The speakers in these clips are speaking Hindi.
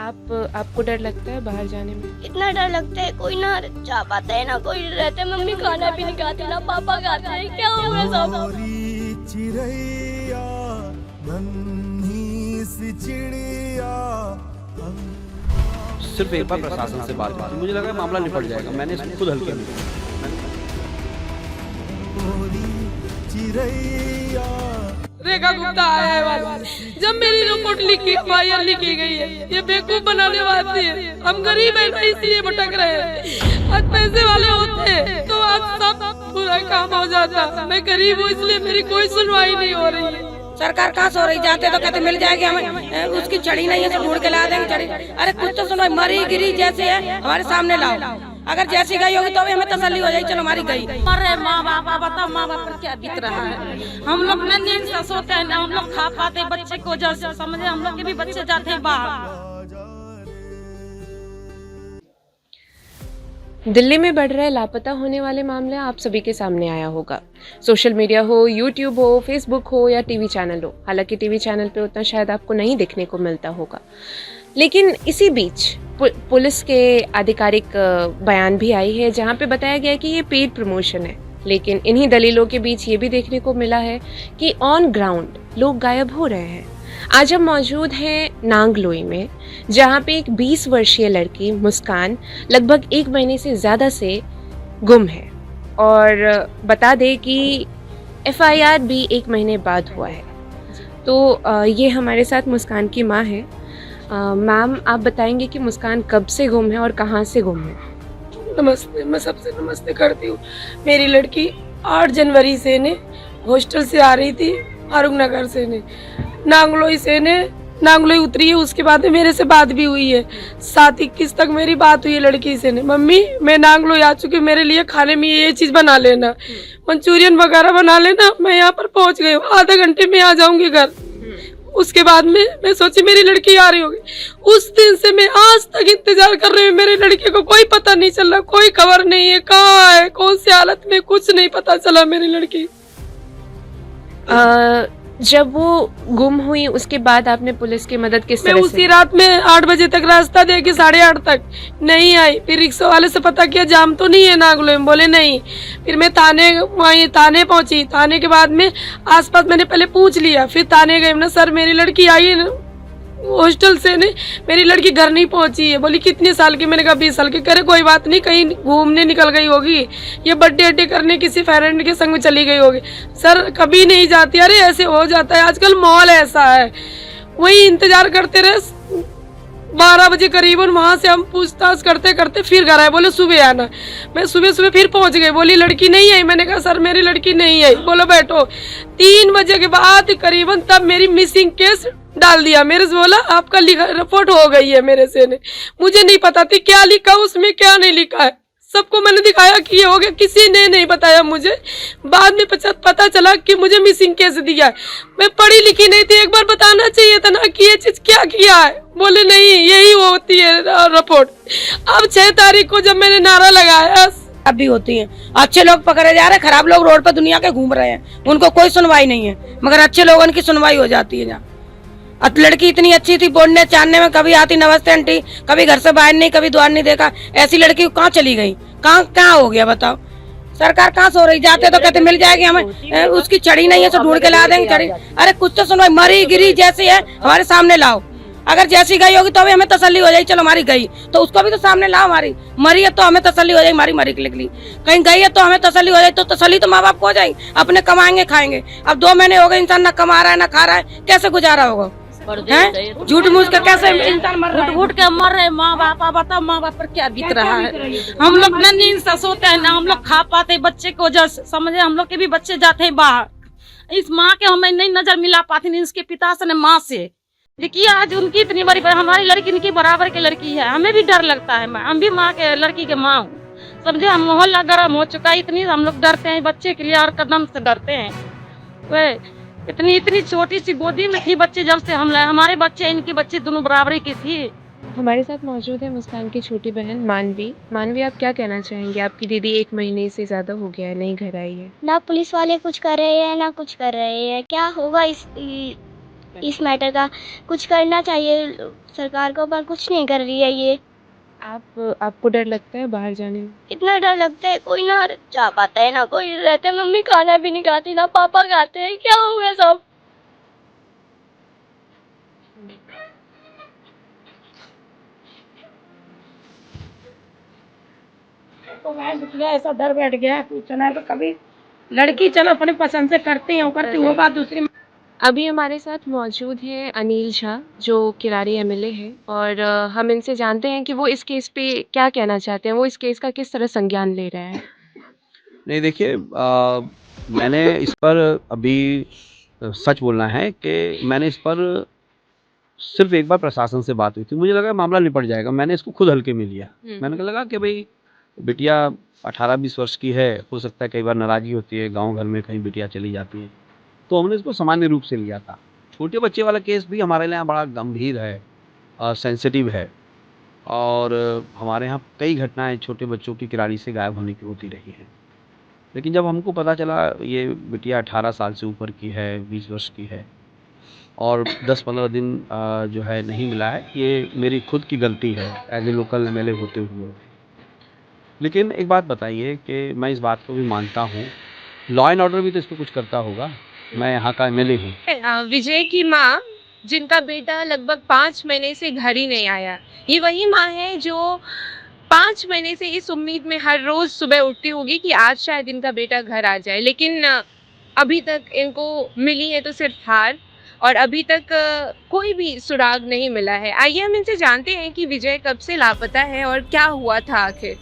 आपको डर लगता है बाहर जाने में? इतना डर लगता है, कोई ना जा पाता है ना कोई रहता है। मम्मी खाना भी नहीं खाती ना पापा खाते हैं, क्या होगा सब। सिर्फ एक बार प्रशासन से बात की, मुझे लगा मामला निपट जाएगा। मैंने इसको खुद हल्के में रेखा गुप्ता आया है वाला। जब मेरी रिपोर्ट लिखी, एफआईआर लिखी गई है, ये बेवकूफ बनाने वाली है। हम गरीब है ना इसलिए भटक रहे हैं। आज पैसे वाले होते तो आज सब पूरा काम हो जाता। मैं गरीब हूँ इसलिए मेरी कोई सुनवाई नहीं हो रही है। सरकार कहाँ सो रही, जाते तो कहते मिल जाएगी हमें, उसकी चढ़ी नहीं है तो ढूंढ के ला देंगे चढ़ी। अरे कुछ तो सुनो, मरी गिरी जैसे है हमारे सामने लाओ। अगर जैसी गई होगी तो भी हमें तसल्ली हो जाएगी, चलो हमारी गई। अरे माँ बाप बताओ, माँ बाप पर क्या बीत रहा है। हम लोग न नींद से सोते हैं, हम लोग खा पाते बच्चे को जैसे समझे। हम लोग के भी बच्चे जाते हैं बाहर। दिल्ली में बढ़ रहे लापता होने वाले मामले आप सभी के सामने आया होगा। सोशल मीडिया हो, यूट्यूब हो, फेसबुक हो या टीवी चैनल हो। हालांकि टीवी चैनल पे उतना शायद आपको नहीं देखने को मिलता होगा, लेकिन इसी बीच पुलिस के आधिकारिक बयान भी आई है जहां पे बताया गया कि ये पेड प्रमोशन है। लेकिन इन्हीं दलीलों के बीच ये भी देखने को मिला है कि ऑन ग्राउंड लोग गायब हो रहे हैं। आज हम मौजूद हैं नांगलोई में, जहां पे एक 20 वर्षीय लड़की मुस्कान लगभग 1 महीने से ज़्यादा से गुम है। और बता दें कि एफआईआर भी 1 महीने बाद हुआ है। तो ये हमारे साथ मुस्कान की माँ है। मैम, आप बताएंगे कि मुस्कान कब से गुम है और कहाँ से गुम है? नमस्ते, मैं सबसे नमस्ते करती हूँ। मेरी लड़की 8 जनवरी से ने हॉस्टल से आ रही थी, फारूक नगर से ने नांगलोई से ने नांगलोई उतरी है। उसके बाद मेरे से बात भी हुई है। 7-21 तक मेरी बात हुई है लड़की से ने। मम्मी मैं नांगलोई आ चुकी, मेरे लिए खाने में ये चीज़ बना लेना, मंचूरियन वगैरह बना लेना। मैं यहाँ पर पहुँच गई हूँ, आधे घंटे में आ जाऊँगी घर। उसके बाद में मैं सोची मेरी लड़की आ रही होगी। उस दिन से मैं आज तक इंतजार कर रही हूँ। मेरी लड़की को कोई पता नहीं चल रहा, कोई खबर नहीं है, कहाँ है, कौन सी हालत में, कुछ नहीं पता चला मेरी लड़की। जब वो गुम हुई उसके बाद आपने पुलिस की मदद किस तरह से? मैं उसी रात में 8 बजे तक रास्ता देखी, 8:30 तक नहीं आई। फिर रिक्शा वाले से पता किया जाम तो नहीं है नागलोई में, बोले नहीं। फिर मैं थाने पहुंची। थाने के बाद में आसपास मैंने पहले पूछ लिया, फिर थाने गए ना, सर मेरी लड़की आई है ना हॉस्टल से ने, मेरी लड़की घर नहीं पहुंची है। बोली कितने साल की? मैंने कहा 20 साल की। करे कोई बात नहीं, कहीं घूमने निकल गई होगी, ये बर्थडे अड्डे करने किसी फ्रेंड के संग में चली गई होगी। सर कभी नहीं जाती। अरे ऐसे हो जाता है, आजकल माहौल ऐसा है। वही इंतजार करते रहे 12 बजे करीबन। वहां से हम पूछताछ करते करते फिर घर आए, बोले सुबह आना। मैं सुबह फिर पहुंच गई, बोली लड़की नहीं आई। मैंने कहा सर मेरी लड़की नहीं आई। बोलो बैठो। 3 बजे के बाद करीबन तब मेरी मिसिंग केस डाल दिया। मेरे से बोला आपका रिपोर्ट हो गई है मेरे से ने। मुझे नहीं पता थी क्या लिखा उसमें क्या नहीं लिखा है। सबको मैंने दिखाया कि ये हो गया, किसी ने नहीं बताया मुझे। बाद में पता चला कि मुझे मिसिंग केस दिया है। मैं पढ़ी लिखी नहीं थी, एक बार बताना चाहिए था ना कि ये चीज क्या किया है। बोले नहीं यही होती है रिपोर्ट। अब 6 तारीख को जब मैंने नारा लगाया, अब भी होती हैं। अच्छे लोग पकड़े जा रहे हैं, खराब लोग रोड पर दुनिया के घूम रहे हैं, उनको कोई सुनवाई नहीं है। मगर अच्छे लोगों की सुनवाई हो जाती है। जहाँ लड़की इतनी अच्छी थी, बोलने चाहने में, कभी आती नमस्ते आंटी, कभी घर से बाहर नहीं, कभी द्वार नहीं देखा। ऐसी लड़की कहाँ चली गई, कहाँ हो गया बताओ। सरकार कहाँ सो रही, जाते तो कहते मिल जाएगी हमें, उसकी चढ़ी नहीं है तो ढूंढ के ला देंगे चढ़ी। अरे कुछ तो सुनो, मरी गिरी जैसी है हमारे सामने लाओ। अगर जैसी गई होगी तो भी हमें तसल्ली हो जाएगी, चलो हमारी गई। तो उसको भी तो सामने लाओ। हमारी मरी है तो हमें तसल्ली हो जाएगी, हमारी मरी निकली। कहीं गई है तो हमें तसल्ली हो जाएगी। तो तसल्ली तो माँ बाप को हो जाएगी, अपने कमाएंगे खाएंगे। अब 2 महीने हो गए इंसान ना कमा रहा है ना खा रहा है, कैसे गुजारा होगा? झूठ मूठ का कैसे इंसान मर रहा है? घुट के मर रहे माँ बाप। बताओ माँ बाप पर क्या बीत रहा है। हम लोग न नींद से सोते हैं, ना हम लोग खा पाते बच्चे को जैसे समझे। हम लोग के भी बच्चे जाते हैं बाहर। इस माँ के हमें नहीं नजर मिला पाती, नहीं उसके पिता से न माँ से। देखिए आज उनकी इतनी बड़ी, हमारी लड़की इनकी बराबर की लड़की है। हमें भी डर लगता है। हम भी माँ के लड़की के माँ हूँ, समझे। हम मोहल्ला गर्म हो चुका है, इतनी हम लोग डरते हैं बच्चे के लिए, और कदम से डरते हैं। वे इतनी छोटी सी गोदी में थी बच्चे, जब से हमारे बच्चे इनके बच्चे दोनों बराबरी की थी। हमारे साथ मौजूद है मुस्कान की छोटी बहन मानवी। मानवी, आप क्या कहना चाहेंगे? आपकी दीदी 1 महीने से ज़्यादा हो गया है, नहीं घर आई है। ना पुलिस वाले कुछ कर रहे हैं ना कुछ कर रहे हैं। क्या होगा इस मैटर का कुछ करना चाहिए सरकार को, पर कुछ नहीं कर रही है ये। आपको डर लगता है बाहर जाने में? इतना डर लगता है, कोई ना जा पाता है, ना कोई रहते। मम्मी खाना भी नहीं खाती, ना पापा खाते हैं, क्या हुआ सब। तो मैं दुख गया, ऐसा डर बैठ गया पूछना है तो कभी लड़की चलो अपने पसंद से करती हूँ करती हूँ, बात दूसरी। अभी हमारे साथ मौजूद हैं अनिल झा, जो किरारी एमएलए है, और हम इनसे जानते हैं कि वो इस केस पे क्या कहना चाहते हैं, वो इस केस का किस तरह संज्ञान ले रहे हैं। नहीं देखिए, मैंने इस पर अभी सच बोलना है कि मैंने इस पर सिर्फ एक बार प्रशासन से बात हुई थी। मुझे लगा मामला निपट जाएगा, मैंने इसको खुद हल्के में लिया। मैंने लगा कि भाई बिटिया 18-20 वर्ष की है, हो सकता है कई बार नाराज़गी होती है, गांव घर में कहीं बिटिया चली जाती है, तो हमने इसको सामान्य रूप से लिया था। छोटे बच्चे वाला केस भी हमारे यहाँ बड़ा गंभीर है और सेंसिटिव है, और हमारे यहाँ कई घटनाएं छोटे बच्चों की किरारी से गायब होने की होती रही हैं। लेकिन जब हमको पता चला ये बिटिया 18 साल से ऊपर की है, 20 वर्ष की है, और 10-15 दिन जो है नहीं मिला है, ये मेरी खुद की गलती है एज ए लोकल एमएलए होते हुए। लेकिन एक बात बताइए कि मैं इस बात को भी मानता हूँ, लॉ एंड ऑर्डर भी तो इस पर कुछ करता होगा। मैं यहाँ का एमएलए हूँ। विजय की माँ, जिनका बेटा लगभग 5 महीने से घर ही नहीं आया, ये वही माँ है जो 5 महीने से इस उम्मीद में हर रोज़ सुबह उठती होगी कि आज शायद इनका बेटा घर आ जाए, लेकिन अभी तक इनको मिली है तो सिर्फ हार, और अभी तक कोई भी सुराग नहीं मिला है। आइए हम इनसे जानते हैं कि विजय कब से लापता है और क्या हुआ था आखिर।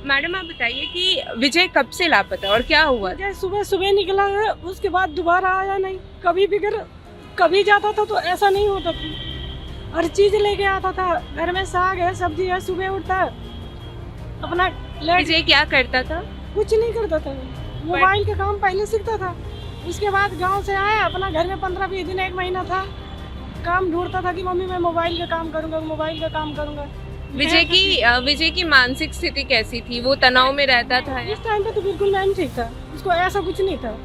मैडम आप बताइए कि विजय कब से लापता और क्या हुआ? सुबह सुबह निकला है, उसके बाद दोबारा आया नहीं। कभी भी घर कभी जाता था तो ऐसा नहीं होता था, हर चीज लेके आता था। घर में साग है, सब्जी है, सुबह उठता है अपना विजय क्या करता था? कुछ नहीं करता था, मोबाइल का काम पहले सीखता था। उसके बाद गांव से आया, अपना घर में 15-20 दिन 1 महीना था, काम ढूंढता था कि मम्मी मैं मोबाइल का काम करूंगा, मोबाइल का काम करूंगा। विजय की मानसिक स्थिति कैसी थी? वो तनाव में रहता था? इस टाइम पे तो बिल्कुल मैम ठीक था, उसको ऐसा कुछ नहीं था।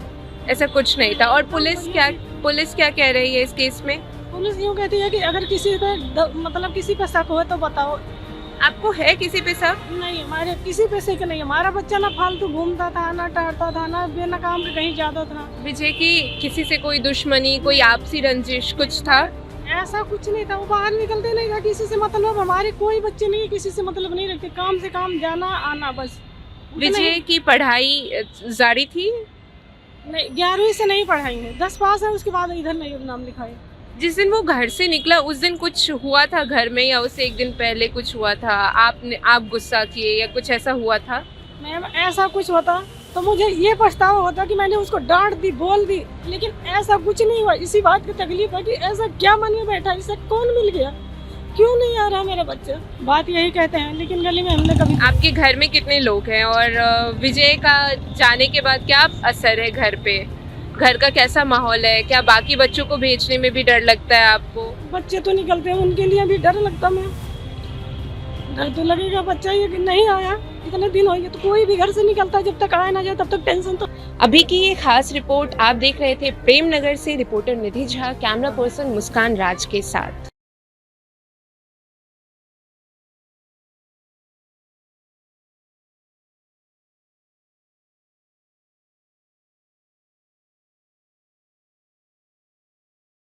ऐसा कुछ नहीं था। और पुलिस क्या कह रही है इस केस में? पुलिस यूँ कहती है कि अगर किसी पे मतलब किसी पे शक हो तो बताओ। आपको है किसी पे शक? नहीं, हमारे किसी पे शक नहीं। हमारा बच्चा ना फालतू घूमता था, ना टहलता था, ना बिना काम के कहीं जाता था। विजय की किसी से कोई दुश्मनी, कोई आपसी रंजिश कुछ था? ऐसा कुछ नहीं था, वो बाहर निकलते नहीं था किसी से मतलब। हमारे कोई बच्चे नहीं किसी से मतलब नहीं रखते, काम से काम जाना आना बस। विजय की पढ़ाई जारी थी? नहीं, 11वीं से नहीं पढ़ाई है, 10 पास है, उसके बाद इधर नहीं नाम लिखाया। जिस दिन वो घर से निकला उस दिन कुछ हुआ था घर में, या उससे एक दिन पहले कुछ हुआ था? आप गुस्सा किए या कुछ ऐसा हुआ था? मैम ऐसा कुछ होता तो मुझे ये पछतावा होता कि मैंने उसको डांट दी, बोल दी, लेकिन ऐसा कुछ नहीं हुआ। इसी बात की तकलीफ है कि ऐसा क्या मन में बैठा, इसे कौन मिल गया, क्यों नहीं आ रहा मेरा बच्चा। बात यही कहते हैं, लेकिन गली में हमने कभी। आपके घर में कितने लोग हैं और विजय का जाने के बाद क्या असर है घर पे? घर का कैसा माहौल है? क्या बाकी बच्चों को भेजने में भी डर लगता है आपको? बच्चे तो निकलते हैं, उनके लिए भी डर लगता है। डर तो लगेगा, बच्चा ये नहीं आया, इतने दिन हो गए, तो कोई भी घर से निकलता है, जब तक आया ना जाए तब तक टेंशन। तो अभी की ये खास रिपोर्ट आप देख रहे थे प्रेम नगर से। रिपोर्टर निधि झा, कैमरा पर्सन मुस्कान राज के साथ।